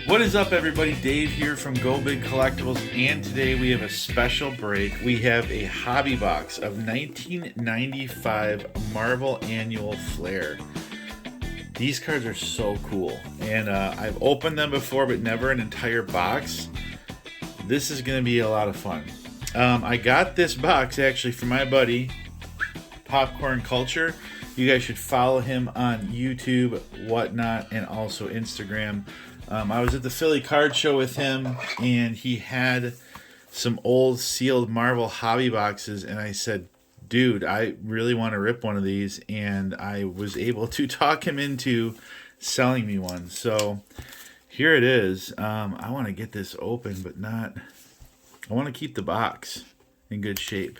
What is up, everybody? Dave here from Go Big Collectibles, and today we have a special break. We have a hobby box of 1995 Marvel Annual Flair. These cards are so cool, and I've opened them before, but never an entire box. This is going to be a lot of fun. I got this box actually from my buddy, Popcorn Culture. You guys should follow him on YouTube, whatnot, and also Instagram. I was at the Philly Card Show with him, and he had some old sealed Marvel hobby boxes, and I said, dude, I really want to rip one of these, and I was able to talk him into selling me one. So here it is. I want to get this open, but not... I want to keep the box in good shape.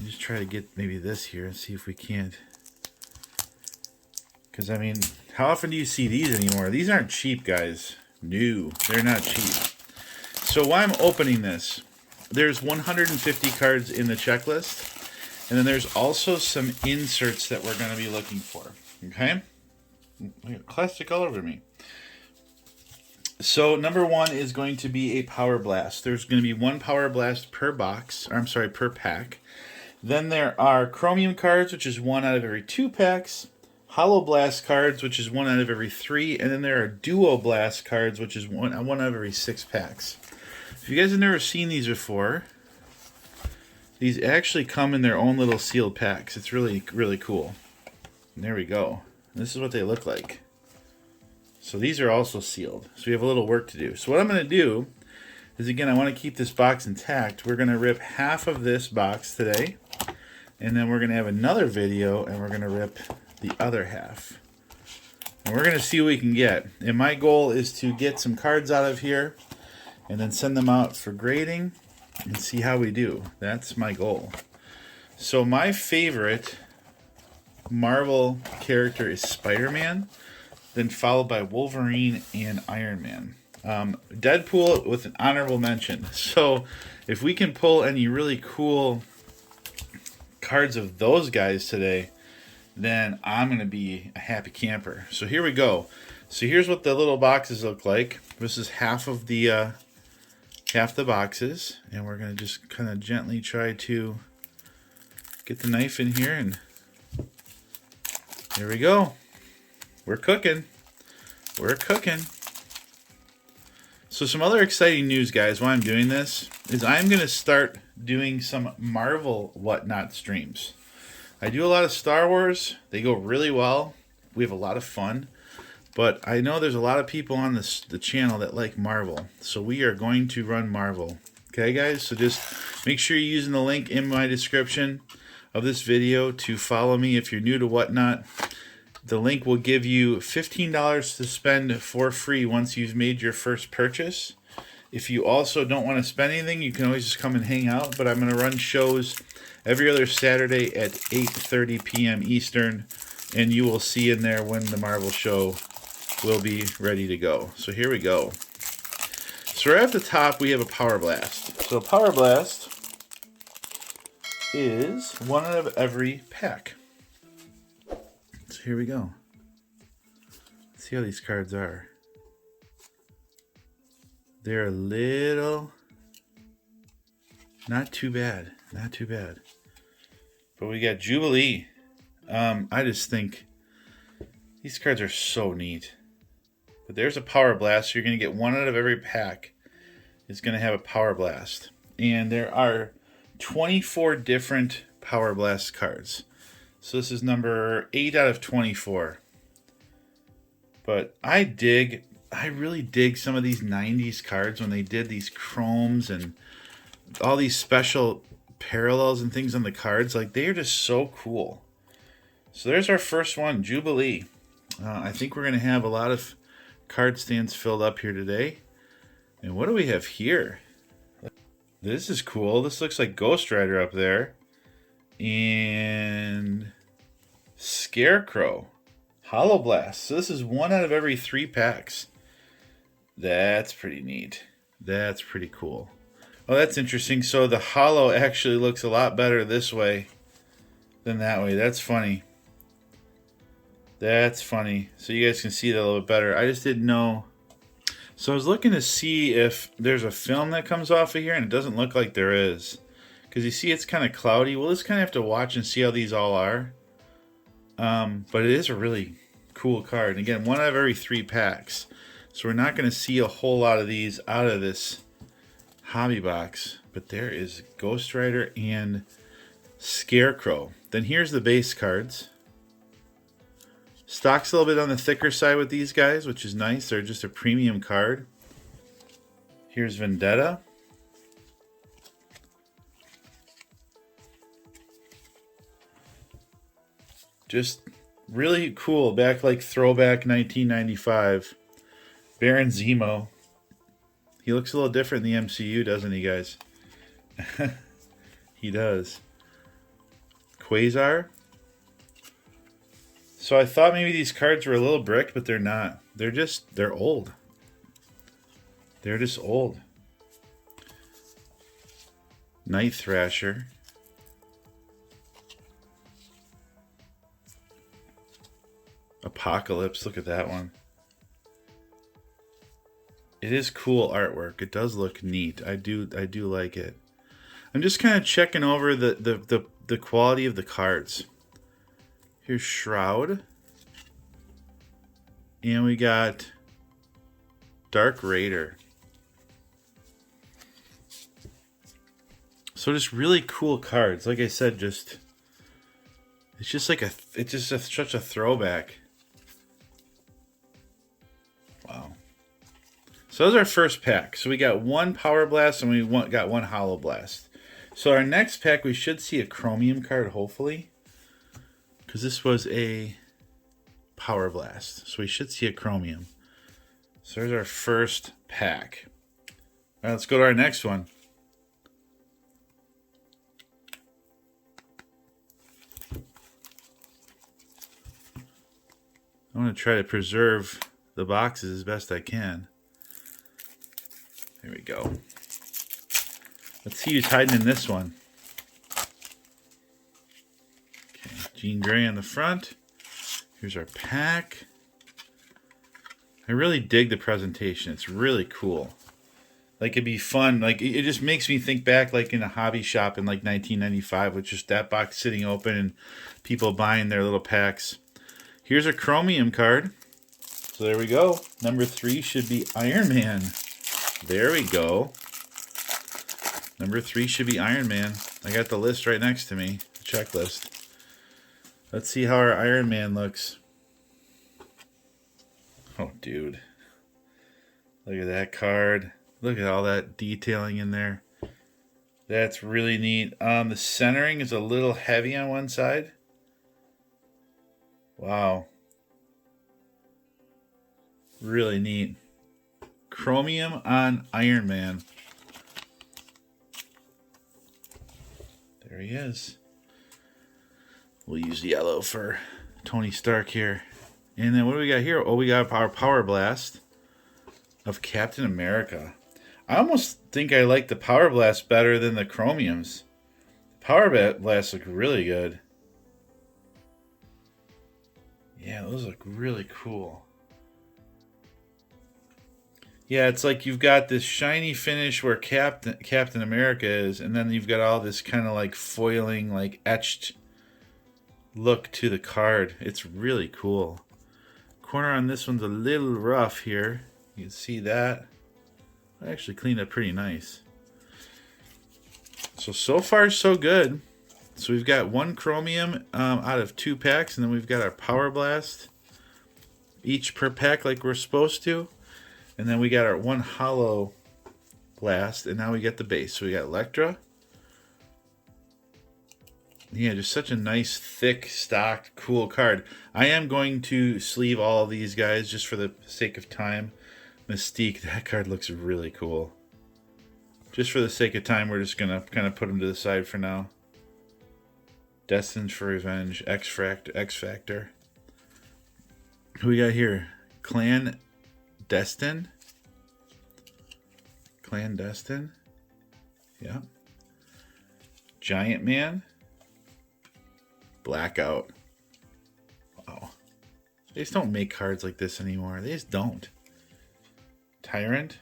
Just try to get maybe this here and see if we can't. Because, I mean, how often do you see these anymore? These aren't cheap, guys. No, they're not cheap. So while I'm opening this, there's 150 cards in the checklist. And then there's also some inserts that we're going to be looking for. Okay? I got plastic all over me. So number one is going to be a Power Blast. There's going to be one Power Blast per box. Or I'm sorry, per pack. Then there are Chromium cards, which is one out of every 2 packs. HoloBlast cards, which is one out of every 3, and then there are DuoBlast cards, which is one out of every 6 packs. If you guys have never seen these before, these actually come in their own little sealed packs. It's really, really cool. And there we go. This is what they look like. So these are also sealed. So we have a little work to do. So what I'm going to do is, again, I want to keep this box intact. We're going to rip half of this box today, and then we're going to have another video, and we're going to rip the other half. And we're going to see what we can get. And my goal is to get some cards out of here and then send them out for grading and see how we do. That's my goal. So my favorite Marvel character is Spider-Man, then followed by Wolverine and Iron Man. Deadpool with an honorable mention. So if we can pull any really cool cards of those guys today, then I'm going to be a happy camper. So here we go. So here's what the little boxes look like. This is half the boxes, and we're going to just kind of gently try to get the knife in here, and there we go. We're cooking. We're cooking. So some other exciting news, guys, while I'm doing this, is I'm going to start doing some Marvel whatnot streams. I do a lot of Star Wars. They go really well. We have a lot of fun. But I know there's a lot of people on the channel that like Marvel. So we are going to run Marvel. Okay, guys? So just make sure you're using the link in my description of this video to follow me if you're new to whatnot. The link will give you $15 to spend for free once you've made your first purchase. If you also don't want to spend anything, you can always just come and hang out. But I'm going to run shows every other Saturday at 8:30 p.m. Eastern, and you will see in there when the Marvel show will be ready to go. So here we go. So right at the top, we have a Power Blast. So Power Blast is one out of every pack. So here we go. Let's see how these cards are. They're a little... not too bad. Not too bad. But we got Jubilee. I just think these cards are so neat. But there's a Power Blast. So you're going to get one out of every pack. It's going to have a Power Blast. And there are 24 different Power Blast cards. So this is number 8 out of 24. But I really dig some of these 90s cards when they did these chromes and all these special parallels and things on the cards. Like, they are just so cool. So there's our first one, Jubilee. I think we're going to have a lot of card stands filled up here today. And what do we have here? This is cool. This looks like Ghost Rider up there. And Scarecrow. HoloBlast. So this is one out of every 3 packs. That's pretty neat. That's pretty cool. Oh, that's interesting. So the holo actually looks a lot better this way than that way. That's funny. That's funny. So you guys can see that a little bit better. I just didn't know So I was looking to see if there's a film that comes off of here, and it doesn't look like there is. Because you see it's kind of cloudy. We'll just kind of have to watch and see how these all are. But it is a really cool card. And again, 1 out of every 3 packs. So we're not going to see a whole lot of these out of this hobby box. But there is Ghost Rider and Scarecrow. Then here's the base cards. Stock's a little bit on the thicker side with these guys, which is nice. They're just a premium card. Here's Vendetta. Just really cool. Back like throwback 1995. Baron Zemo. He looks a little different in the MCU, doesn't he, guys? He does. Quasar. So I thought maybe these cards were a little bricked, but they're not. They're old. They're just old. Night Thrasher. Apocalypse, look at that one. It is cool artwork. It does look neat. I do like it. I'm just kind of checking over the quality of the cards. Here's Shroud. And we got Dark Raider. So just really cool cards. Like I said, it's just such a throwback. Wow. So that was our first pack. So we got 1 Power Blast and we got 1 HoloBlast. So our next pack we should see a Chromium card, hopefully. Because this was a Power Blast. So we should see a Chromium. So there's our first pack. All right, let's go to our next one. I want to try to preserve the boxes as best I can. There we go. Let's see who's hiding in this one. Okay, Jean Grey on the front. Here's our pack. I really dig the presentation. It's really cool. Like, it'd be fun. Like, it just makes me think back, like, in a hobby shop in, like, 1995 with just that box sitting open and people buying their little packs. Here's a Chromium card. So there we go. Number 3 should be Iron Man. There we go. Number 3 should be Iron Man. I got the list right next to me. The checklist. Let's see how our Iron Man looks. Oh, dude. Look at that card. Look at all that detailing in there. That's really neat. The centering is a little heavy on one side. Wow. Really neat. Chromium on Iron Man. There he is. We'll use yellow for Tony Stark here. And then what do we got here? Oh, we got our Power Blast of Captain America. I almost think I like the Power Blast better than the Chromiums. Power Blast look really good. Yeah, those look really cool. Yeah, it's like you've got this shiny finish where Captain America is, and then you've got all this kind of like foiling, like etched look to the card. It's really cool. Corner on this one's a little rough here. You can see that. I actually cleaned up pretty nice. So far so good. So we've got 1 Chromium out of 2 packs, and then we've got our Power Blast. Each per pack like we're supposed to. And then we got our 1 Holo Blast, and now we get the base. So we got Elektra. Yeah, just such a nice, thick, stocked, cool card. I am going to sleeve all of these guys just for the sake of time. Mystique, that card looks really cool. Just for the sake of time, we're just going to kind of put them to the side for now. Destined for Revenge, X Factor. Who we got here? Clandestine. Yeah. Giant Man. Blackout. Wow. They just don't make cards like this anymore. They just don't. Tyrant.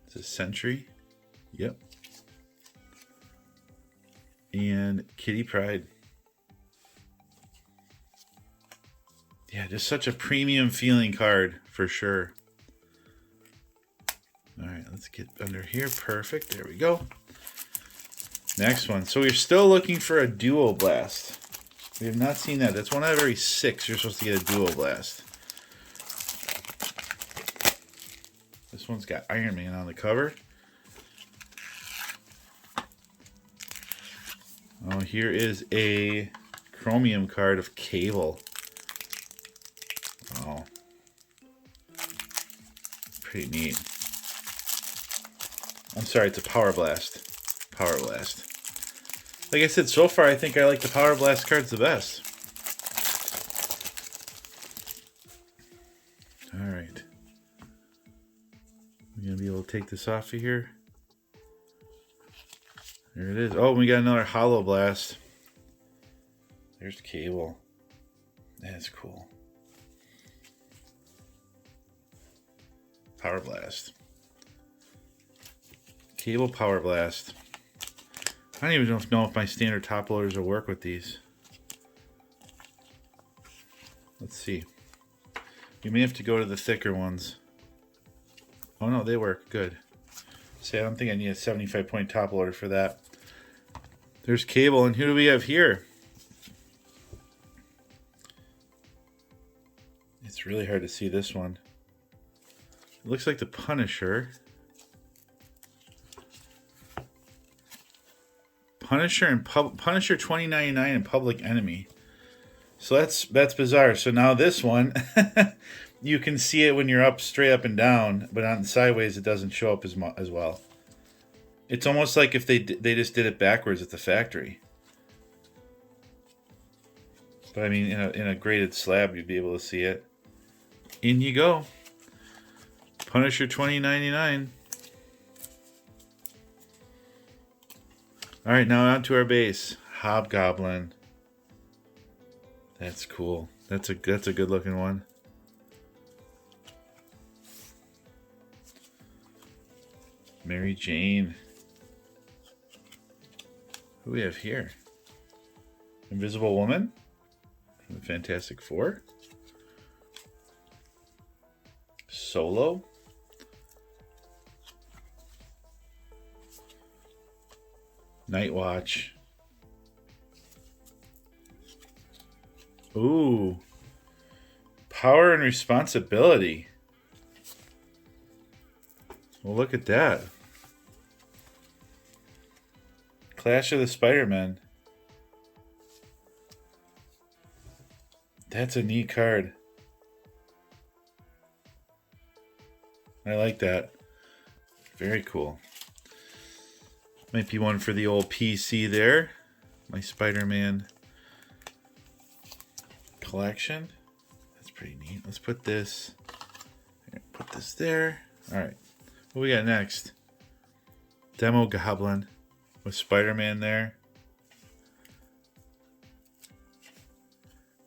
It's a Sentry. Yep. And Kitty Pryde. Yeah, just such a premium feeling card for sure. All right, let's get under here. Perfect. There we go. Next one. So we're still looking for a DuoBlast. We have not seen that. That's one out of every 6 you're supposed to get a DuoBlast. This one's got Iron Man on the cover. Oh, here is a Chromium card of Cable. Oh. Pretty neat. I'm sorry, it's a Power Blast. Power Blast. Like I said, so far I think I like the Power Blast cards the best. Alright. We're going to be able to take this off of here. There it is. Oh, we got another HoloBlast. There's Cable. That's cool. Power Blast. Cable Power Blast. I don't even know if my standard top loaders will work with these. Let's see. You may have to go to the thicker ones. Oh no, they work. Good. See, I don't think I need a 75-point top loader for that. There's Cable, and who do we have here? It's really hard to see this one. It looks like the Punisher. Punisher and Punisher 2099 and Public Enemy. So that's bizarre. So now this one, you can see it when you're up straight up and down, but on sideways it doesn't show up as well. It's almost like if they just did it backwards at the factory. But I mean, in a graded slab, you'd be able to see it. In you go. Punisher 2099. All right, now on to our base. Hobgoblin. That's cool. That's a good looking one. Mary Jane. Who do we have here? Invisible Woman from the Fantastic Four. Solo. Night Watch. Ooh. Power and Responsibility. Well, look at that. Clash of the Spider-Men. That's a neat card. I like that. Very cool. Might be one for the old PC there. My Spider-Man collection. That's pretty neat. Let's put this. Put this there. All right. What we got next? Demo Goblin with Spider-Man there.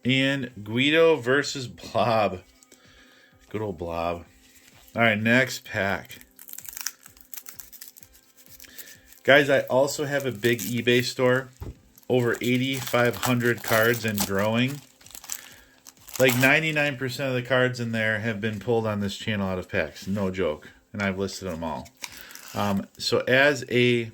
And Guido versus Blob. Good old Blob. All right, next pack. Guys, I also have a big eBay store. Over 8,500 cards and growing. Like 99% of the cards in there have been pulled on this channel out of packs. No joke. And I've listed them all. So as a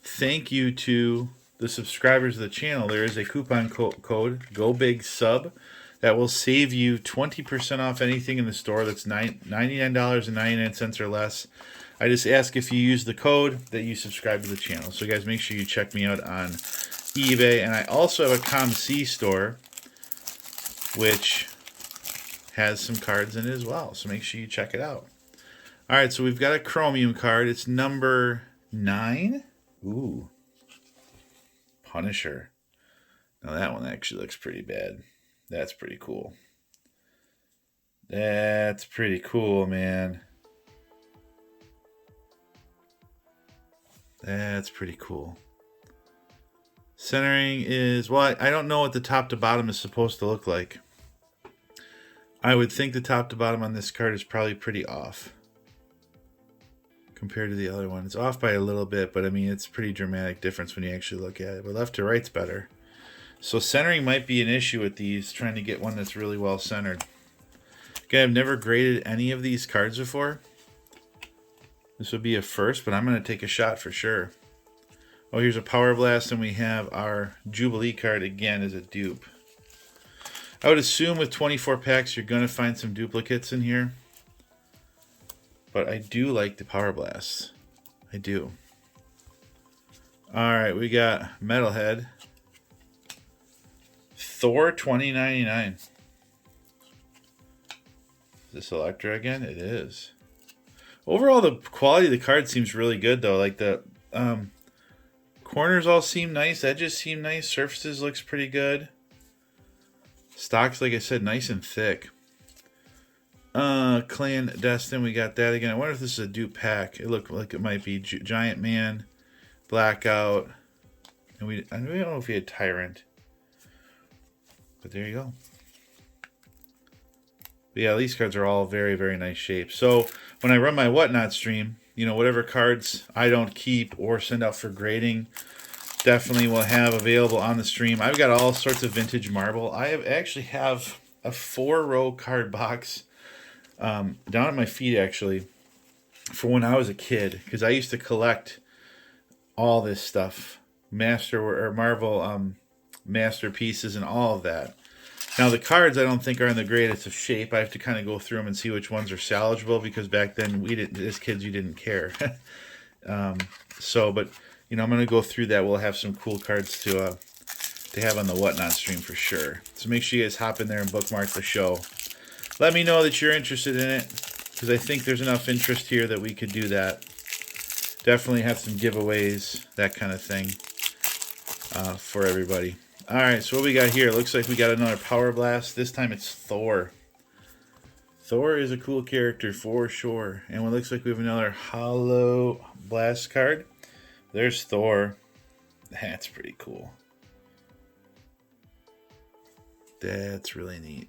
thank you to the subscribers of the channel, there is a coupon code GOBIGSUB that will save you 20% off anything in the store that's $99.99 or less. I just ask if you use the code that you subscribe to the channel. So guys, make sure you check me out on eBay. And I also have a ComC store, which has some cards in it as well. So make sure you check it out. All right, so we've got a Chromium card. It's number 9. Ooh. Punisher. Now that one actually looks pretty bad. That's pretty cool. That's pretty cool, man. That's pretty cool. Centering is, well, I don't know what the top to bottom is supposed to look like. I would think the top to bottom on this card is probably pretty off compared to the other one. It's off by a little bit, but I mean, it's a pretty dramatic difference when you actually look at it. But left to right's better. So centering might be an issue with these, trying to get one that's really well centered. Okay, I've never graded any of these cards before. This would be a first, but I'm going to take a shot for sure. Oh, here's a Power Blast, and we have our Jubilee card again as a dupe. I would assume with 24 packs, you're going to find some duplicates in here. But I do like the Power Blast. I do. Alright, we got Metalhead. Thor 2099. Is this Elektra again? It is. Overall, the quality of the card seems really good, though. Like the corners all seem nice. Edges seem nice. Surfaces looks pretty good. Stocks, like I said, nice and thick. Clandestine, we got that again. I wonder if this is a dupe pack. It looked like it might be Giant Man, Blackout, and I don't know if we had Tyrant. But there you go. But yeah, these cards are all very, very nice shapes. So when I run my Whatnot stream, you know, whatever cards I don't keep or send out for grading, definitely will have available on the stream. I've got all sorts of vintage marble. I actually have a 4-row card box down at my feet, actually, for when I was a kid, because I used to collect all this stuff, Marvel masterpieces and all of that. Now the cards I don't think are in the greatest of shape. I have to kind of go through them and see which ones are salvageable, because back then we didn't, as kids, you didn't care. But you know, I'm gonna go through that. We'll have some cool cards to have on the Whatnot stream for sure. So make sure you guys hop in there and bookmark the show. Let me know that you're interested in it, because I think there's enough interest here that we could do that. Definitely have some giveaways, that kind of thing, for everybody. All right, so what we got here? Looks like we got another Power Blast. This time it's Thor. Thor is a cool character for sure. And it looks like we have another HoloBlast card. There's Thor. That's pretty cool. That's really neat.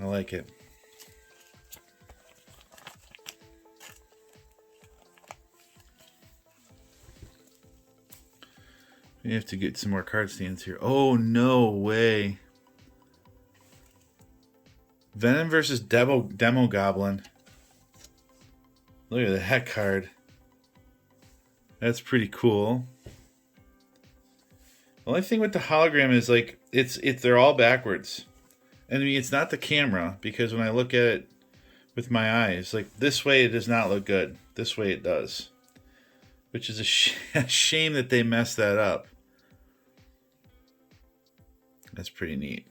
I like it. We have to get some more card stands here. Oh, no way. Venom versus Demo Goblin. Look at that card. That's pretty cool. The only thing with the hologram is, like, they're all backwards. And I mean, it's not the camera, because when I look at it with my eyes, like, this way it does not look good. This way it does. Which is a shame that they messed that up. That's pretty neat.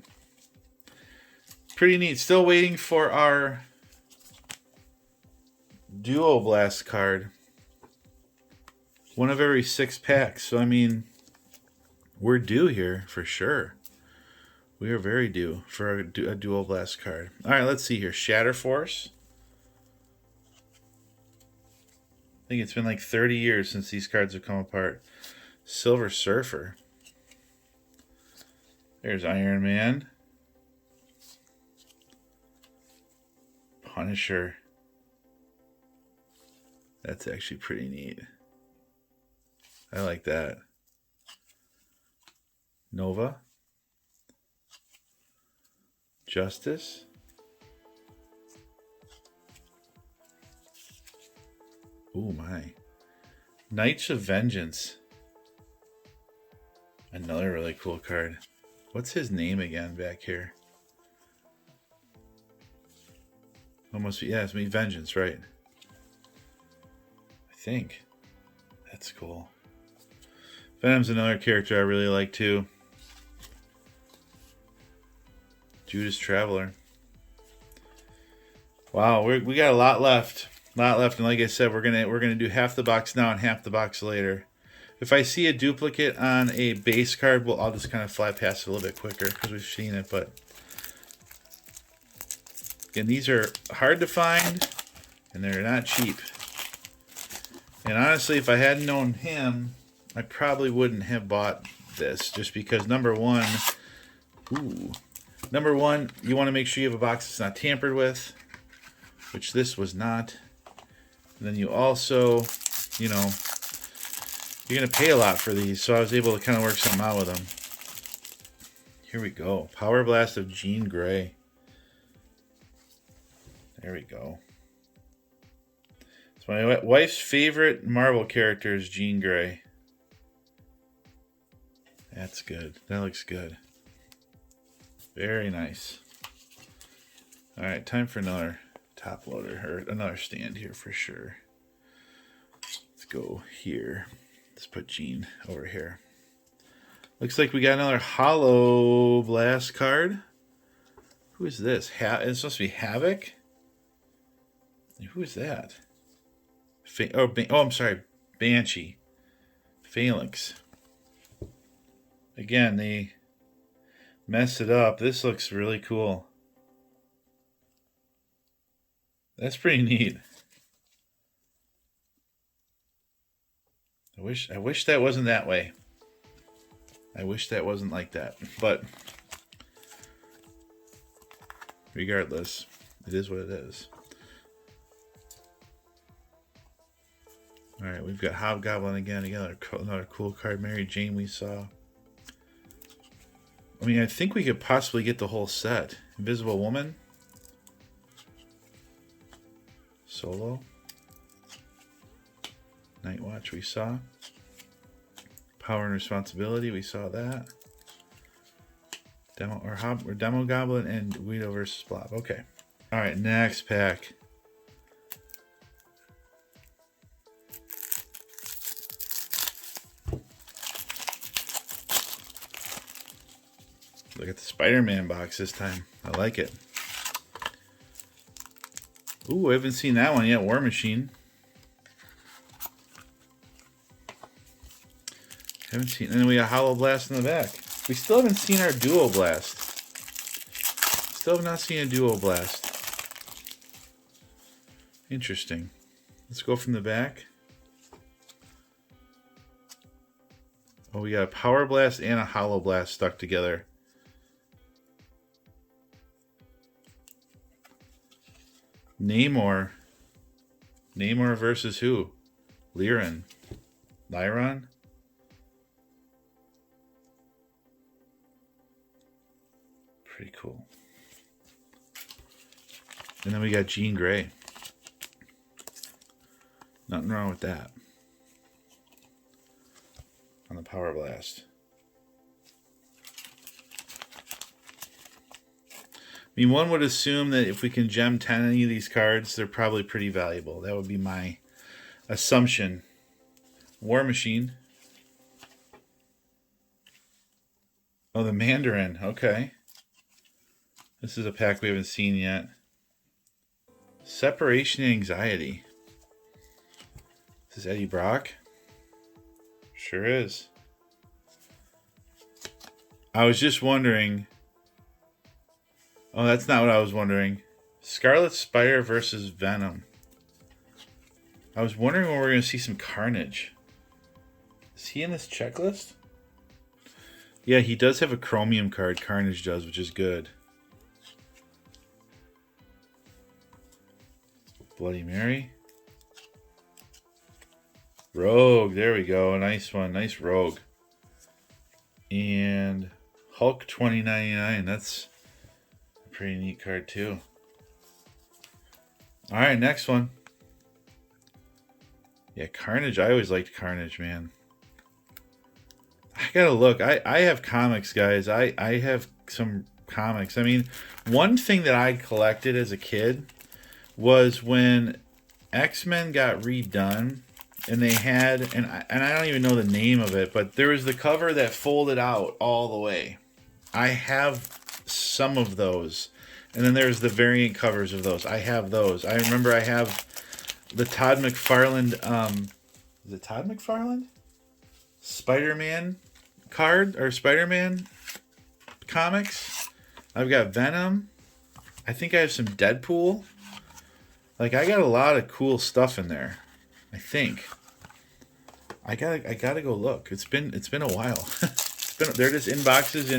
Pretty neat. Still waiting for our DuoBlast card. One of every 6 packs. So, I mean, we're due here for sure. We are very due for a DuoBlast card. All right, let's see here. Shatter Force. I think it's been like 30 years since these cards have come apart. Silver Surfer. There's Iron Man. Punisher. That's actually pretty neat. I like that. Nova. Justice. Oh my. Knights of Vengeance. Another really cool card. What's his name again back here? Almost, yeah, it's me, Vengeance, right? I think. That's cool. Venom's another character I really like too. Judas Traveler. Wow, we got a lot left. And like I said, we're gonna do half the box now and half the box later. If I see a duplicate on a base card, I'll just kind of fly past it a little bit quicker because we've seen it. But again, these are hard to find and they're not cheap. And honestly, if I hadn't known him, I probably wouldn't have bought this, just because number one, you want to make sure you have a box that's not tampered with, which this was not. And then you also, you know, you're going to pay a lot for these, so I was able to kind of work something out with them. Here we go. Power Blast of Jean Grey. There we go. It's my wife's favorite Marvel character is Jean Grey. That's good. That looks good. Very nice. Alright, time for another top loader, or another stand here for sure. Let's go here. Let's put Jean over here. Looks like we got another HoloBlast card. Who is this? It's supposed to be Havoc? Who is that? I'm sorry. Banshee. Phalanx. Again, they messed it up. This looks really cool. That's pretty neat. I wish that wasn't that way. I wish that wasn't like that. But regardless, it is what it is. Alright, we've got Hobgoblin again. Another cool card. Mary Jane we saw. I mean, I think we could possibly get the whole set. Invisible Woman. Solo. Night Watch we saw. Power and Responsibility, we saw that. Demo Goblin and Guido versus Blob. Okay. Alright, next pack. Look at the Spider-Man box this time. I like it. Ooh, I haven't seen that one yet. War Machine. Haven't seen. And then we got HoloBlast in the back. We still haven't seen our DuoBlast. Still have not seen a DuoBlast. Interesting. Let's go from the back. Oh, we got a Power Blast and a HoloBlast stuck together. Namor. Namor versus who? Lyron. Pretty cool. And then we got Jean Grey. Nothing wrong with that. On the Power Blast. I mean, one would assume that if we can gem 10 any of these cards, they're probably pretty valuable. That would be my assumption. War Machine. Oh, the Mandarin. Okay. This is a pack we haven't seen yet. Separation Anxiety. Is this Eddie Brock? Sure is. I was just wondering. Oh, that's not what I was wondering. Scarlet Spider versus Venom. I was wondering when we're going to see some Carnage. Is he in this checklist? Yeah, he does have a Chromium card. Carnage does, which is good. Bloody Mary. Rogue. There we go. A nice one. Nice Rogue. And Hulk 2099. That's pretty neat card too. All right, next one. Yeah, Carnage. I always liked Carnage, man. I gotta look. I have comics, guys. I have some comics. I mean, one thing that I collected as a kid was when X-Men got redone, and they had, and I don't even know the name of it, but there was the cover that folded out all the way. I have some of those. And then there's the variant covers of those. I have those. I remember I have the Todd McFarlane, is it Todd McFarlane? Spider-Man card, or Spider-Man comics. I've got Venom. I think I have some Deadpool. Like, I got a lot of cool stuff in there. I think. I gotta go look. It's been a while. they're just in boxes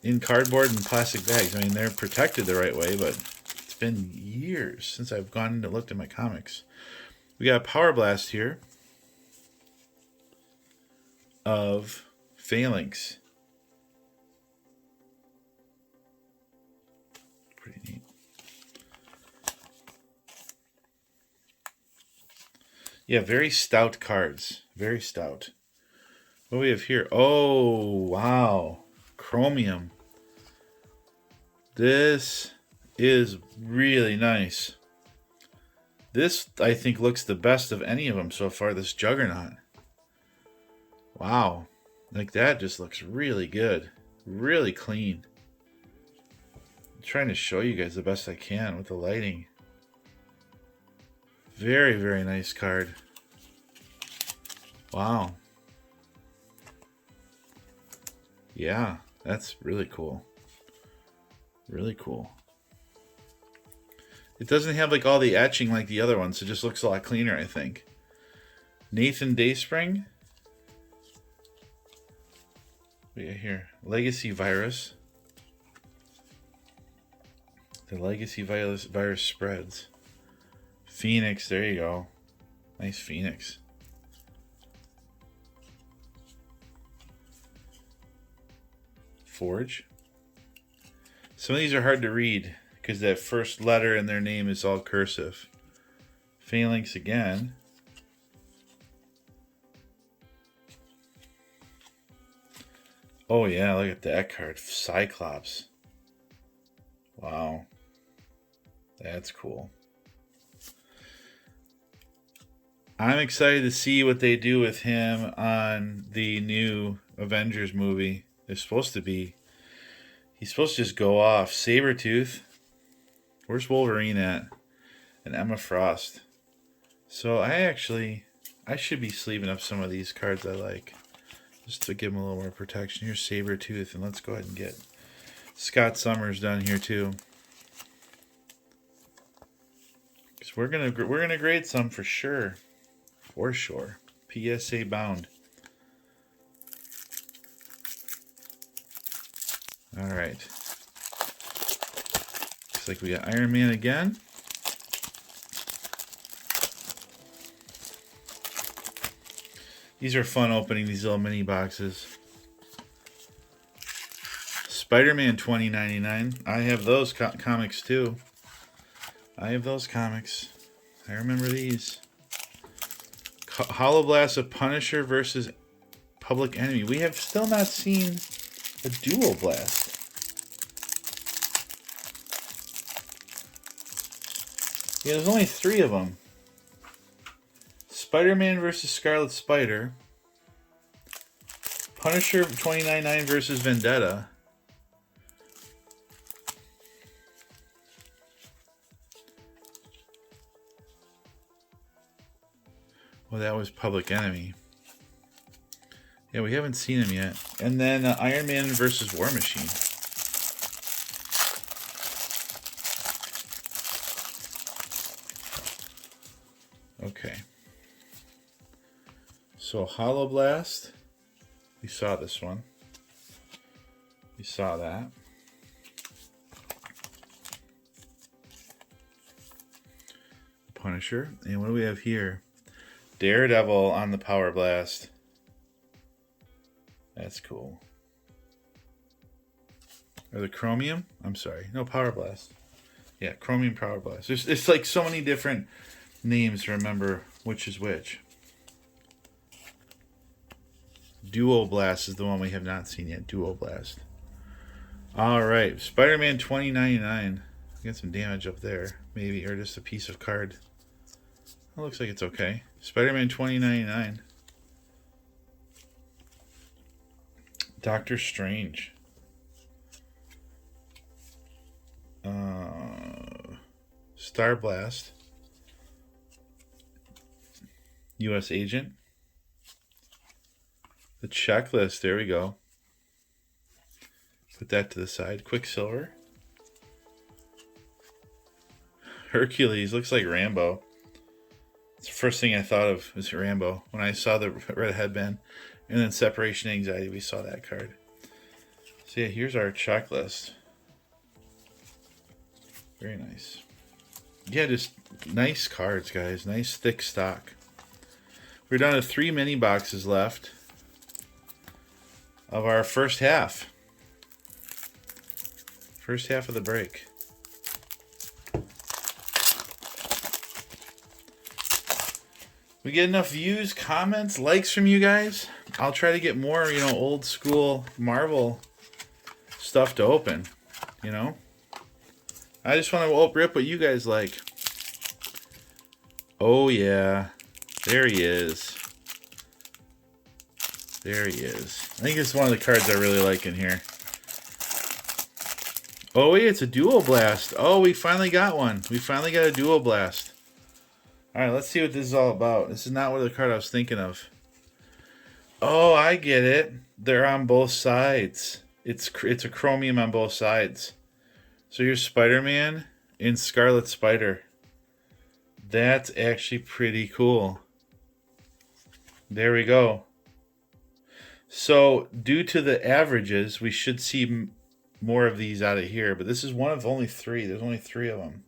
in cardboard and plastic bags. I mean, they're protected the right way, but it's been years since I've gone and looked at my comics. We got a Power Blast here of Phalanx. Pretty neat. Yeah, very stout cards. Very stout. What do we have here? Oh, wow. Chromium. This is really nice. This, I think, looks the best of any of them so far, this Juggernaut. Wow. Like, that just looks really good. Really clean. I'm trying to show you guys the best I can with the lighting. Very, very nice card. Wow. Yeah, that's really cool. Really cool. It doesn't have like all the etching like the other ones. It just looks a lot cleaner, I think. Nathan Dayspring. Yeah, here. Legacy Virus. The Legacy virus spreads. Phoenix, there you go. Nice Phoenix. Forge. Some of these are hard to read because that first letter in their name is all cursive. Phalanx again. Oh yeah, look at that card. Cyclops. Wow. That's cool. I'm excited to see what they do with him on the new Avengers movie. He's supposed to just go off. Sabretooth. Where's Wolverine at? And Emma Frost. So I should be sleeving up some of these cards I like. Just to give them a little more protection. Here's Sabretooth, and let's go ahead and get Scott Summers done here too. Because we're gonna grade some for sure. For sure. PSA bound. Alright. Looks like we got Iron Man again. These are fun opening, these little mini boxes. Spider-Man 2099. I have those comics too. I have those comics. I remember these. HoloBlast of Punisher versus Public Enemy. We have still not seen a DuoBlast. Yeah, there's only 3 of them. Spider-Man versus Scarlet Spider. Punisher 2099 versus Vendetta. Well, that was Public Enemy. Yeah, we haven't seen him yet. And then Iron Man versus War Machine. Okay. So HoloBlast. We saw this one. We saw that. Punisher. And what do we have here? Daredevil on the Power Blast. That's cool. Or the Chromium? I'm sorry. No, Power Blast. Yeah, Chromium Power Blast. It's like so many different names to remember which is which. DuoBlast is the one we have not seen yet. DuoBlast. Alright. Spider-Man 2099. Get some damage up there. Maybe. Or just a piece of card. It looks like it's okay. Spider-Man 2099. Doctor Strange. Star Blast. U.S. Agent. The checklist. There we go. Put that to the side. Quicksilver. Hercules. Looks like Rambo. It's the first thing I thought of was Rambo when I saw the red headband, and then Separation Anxiety. We saw that card. So yeah, here's our checklist. Very nice. Yeah, just nice cards, guys. Nice thick stock. We're down to 3 mini boxes left of our first half. First half of the break. We get enough views, comments, likes from you guys. I'll try to get more, old school Marvel stuff to open, I just want to rip what you guys like. Oh, yeah. There he is. There he is. I think it's one of the cards I really like in here. Oh, wait, it's a DuoBlast. Oh, we finally got one. We finally got a DuoBlast. All right, let's see what this is all about. This is not what the card I was thinking of. Oh, I get it. They're on both sides. It's a Chromium on both sides. So here's Spider-Man and Scarlet Spider. That's actually pretty cool. There we go. So due to the averages, we should see more of these out of here. But this is one of only 3. There's only 3 of them.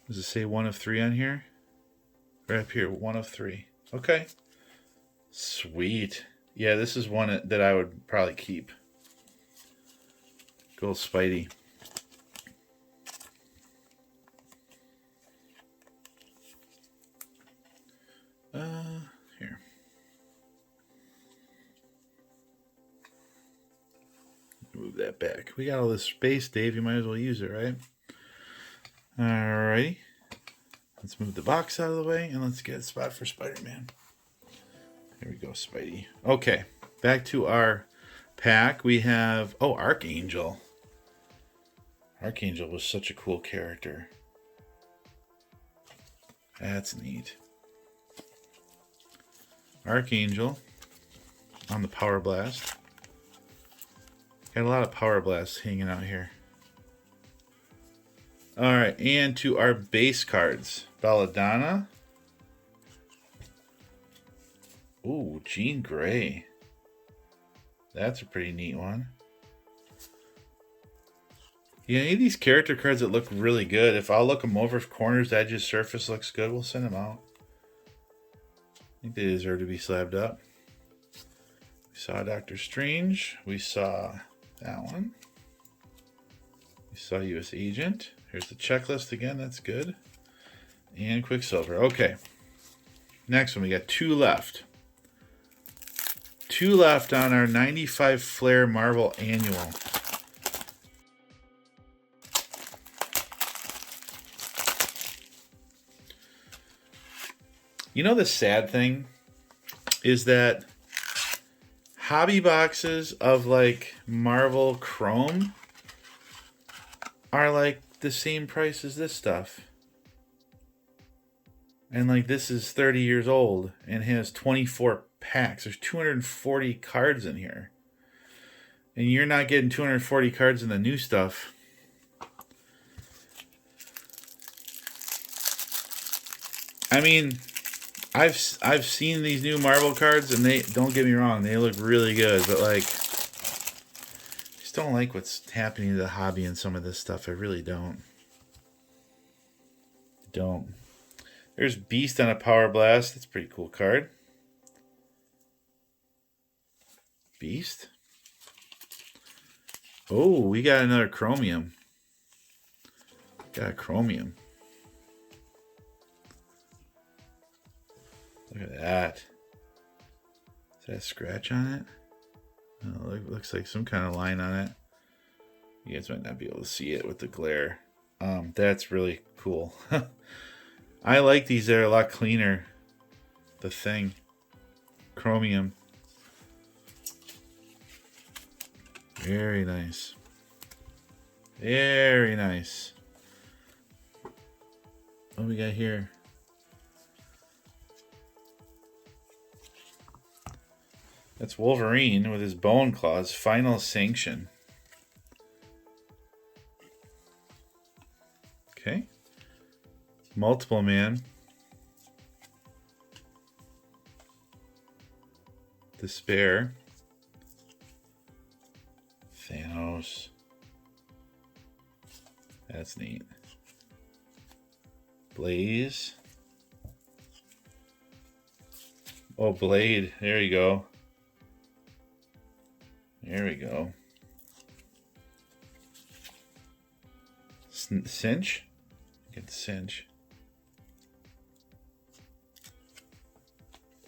Does it say 1 of 3 on here? Right up here, 1 of 3. Okay. Sweet. Yeah, this is one that I would probably keep. Go Spidey. Here. Move that back. We got all this space, Dave. You might as well use it, right? Alrighty. Let's move the box out of the way and let's get a spot for Spider-Man. There we go, Spidey. Okay, back to our pack. We have, Archangel. Archangel was such a cool character. That's neat. Archangel on the Power Blast. Got a lot of Power Blasts hanging out here. Alright, and to our base cards. Belladonna. Ooh, Jean Grey. That's a pretty neat one. Yeah, any of these character cards that look really good, if I'll look them over, if corners, edges, surface looks good, we'll send them out. I think they deserve to be slabbed up. We saw Doctor Strange. We saw that one. We saw U.S. Agent. Here's the checklist again. That's good. And Quicksilver. Okay. Next one. We got 2 left. 2 left on our 95 Flair Marvel Annual. The sad thing is that hobby boxes of like Marvel Chrome are like the same price as this stuff. And like this is 30 years old and has 24 packs. There's 240 cards in here. And you're not getting 240 cards in the new stuff. I mean, I've seen these new Marvel cards, and they, don't get me wrong, they look really good, but like, I just don't like what's happening to the hobby and some of this stuff. I really don't. There's Beast on a Power Blast. That's a pretty cool card. Beast. Oh, we got another Chromium. Got a Chromium. Look at that. Is that a scratch on it? Oh, it looks like some kind of line on it. You guys might not be able to see it with the glare. That's really cool. I like these. They're a lot cleaner. The Thing. Chromium. Very nice. Very nice. What do we got here? That's Wolverine with his bone claws. Final Sanction. Okay. Multiple Man. Despair. Thanos. That's neat. Blaze. Oh, Blade. There you go. There we go. Cinch? Get the Cinch.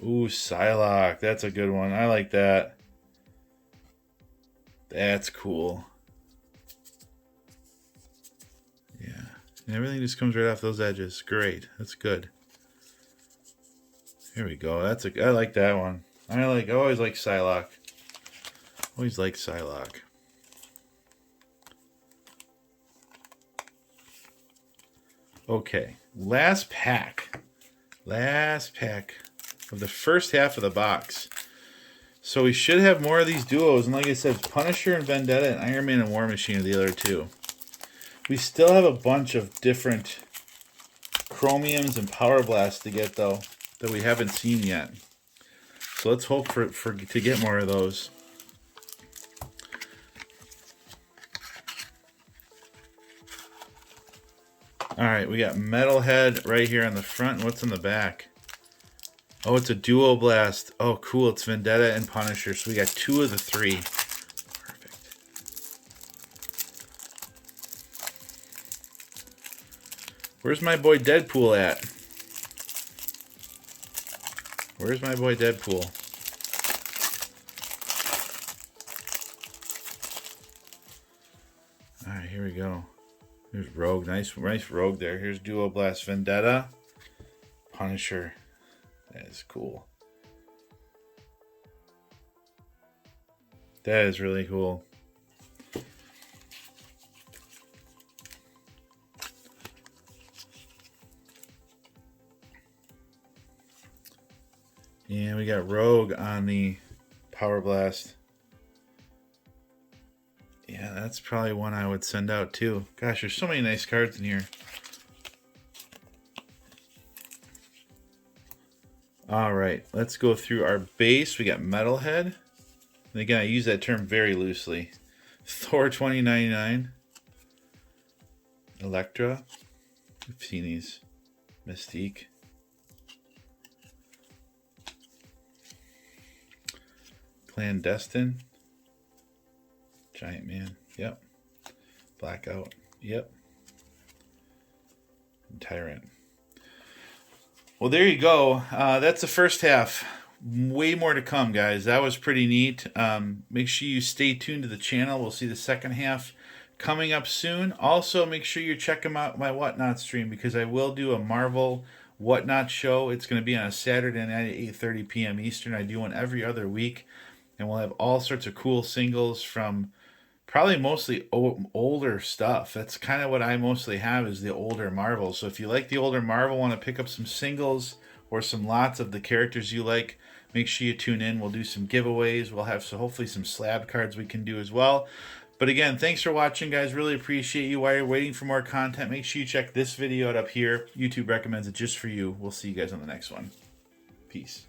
Ooh, Psylocke. That's a good one. I like that. That's cool. Yeah. And everything just comes right off those edges. Great. That's good. Here we go. I like that one. I always like Psylocke. Always like Psylocke. Okay. Last pack. Last pack of the first half of the box. So we should have more of these duos. And like I said, Punisher and Vendetta and Iron Man and War Machine are the other two. We still have a bunch of different Chromiums and Power Blasts to get, though, that we haven't seen yet. So let's hope to get more of those. Alright, we got Metalhead right here on the front. What's on the back? Oh, it's a DuoBlast. Oh, cool. It's Vendetta and Punisher. So we got 2 of the 3. Perfect. Where's my boy Deadpool at? Where's my boy Deadpool? Alright, here we go. Here's Rogue. Nice Rogue there. Here's DuoBlast Vendetta. Punisher. That is cool. That is really cool. And we got Rogue on the Power Blast. Yeah, that's probably one I would send out too. Gosh, there's so many nice cards in here. All right, let's go through our base. We got Metalhead. And again, I use that term very loosely. Thor 2099. Elektra. We've seen these. Mystique. Clandestine. Giant Man. Yep. Blackout. Yep. And Tyrant. Well, there you go. That's the first half. Way more to come, guys. That was pretty neat. Make sure you stay tuned to the channel. We'll see the second half coming up soon. Also, make sure you check out my Whatnot stream, because I will do a Marvel Whatnot show. It's going to be on a Saturday night at 8:30 p.m. Eastern. I do one every other week. And we'll have all sorts of cool singles from probably mostly older stuff. That's kind of what I mostly have, is the older Marvel. So if you like the older Marvel, want to pick up some singles or some lots of the characters you like, make sure you tune in. We'll do some giveaways. We'll have hopefully some slab cards we can do as well. But again, thanks for watching, guys. Really appreciate you. While you're waiting for more content, make sure you check this video out up here. YouTube recommends it just for you. We'll see you guys on the next one. Peace.